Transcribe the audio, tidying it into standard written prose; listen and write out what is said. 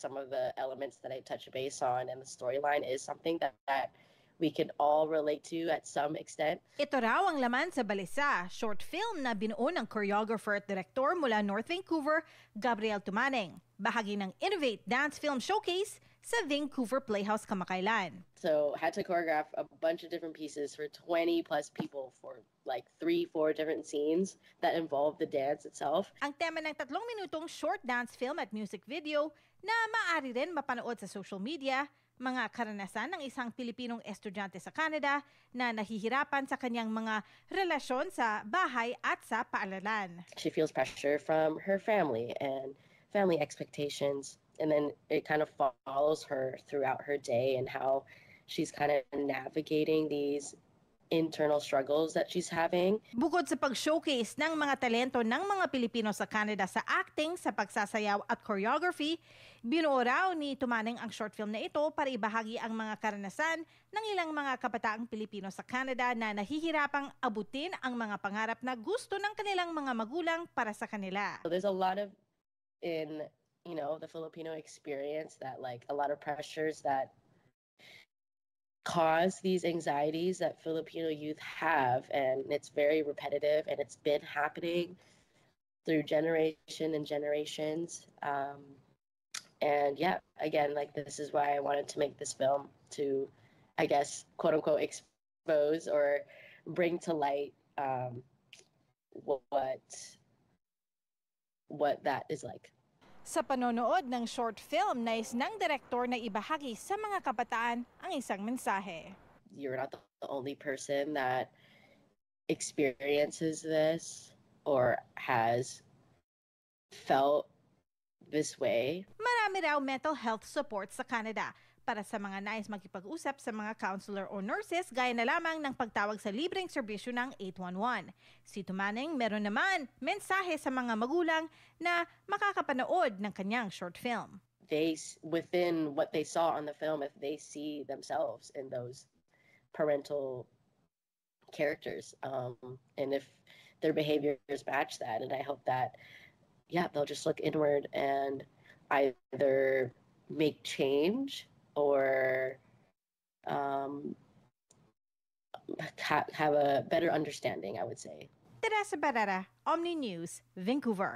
some of the elements that I touch base on and the storyline is something that we can all relate to at some extent. Ito raw ang laman sa Balisa, short film na binuo ng choreographer at director mula North Vancouver, Gabriel Tumaneng. Bahagi ng Innovate Dance Film Showcase sa Vancouver Playhouse kamakailan. So had to choreograph a bunch of different pieces for 20 plus people for like 3-4 different scenes that involve the dance itself. Ang tema ng 3 minutong short dance film at music video na maaari rin mapanood sa social media, mga karanasan ng isang Pilipinong estudyante sa Canada na nahihirapan sa kanyang mga relasyon sa bahay at sa paaralan. She feels pressure from her family and family expectations, and then it kind of follows her throughout her day and how she's kind of navigating these internal struggles that she's having. Bukod sa pag-showcase ng mga talento ng mga Pilipino sa Canada sa acting, sa pagsasayaw at choreography, binuo raw ni Tumaneng ang short film na ito para ibahagi ang mga karanasan ng ilang mga kabataang Pilipino sa Canada na nahihirapang abutin ang mga pangarap na gusto ng kanilang mga magulang para sa kanila. So there's a lot of in the Filipino experience that like a lot of pressures that cause these anxieties that Filipino youth have, and it's very repetitive and it's been happening through generation and generations. And yeah, again, like this is why I wanted to make this film to, I guess, quote unquote, expose or bring to light what that is like. Sa panonood ng short film, nais ng direktor na ibahagi sa mga kabataan ang isang mensahe. You're not the only person that experiences this or has felt this way. Marami raw mental health support sa Canada para sa mga nais makipag-usap sa mga counselor o nurses gaya na lamang ng pagtawag sa libreng serbisyo ng 811. Si Tumaneng meron naman mensahe sa mga magulang na makakapanood ng kanyang short film. Within what they saw on the film, if they see themselves in those parental characters, and if their behaviors match that, and I hope that, they'll just look inward and either make change or have a better understanding, I would say. Teresa Barrera, Omni News, Vancouver.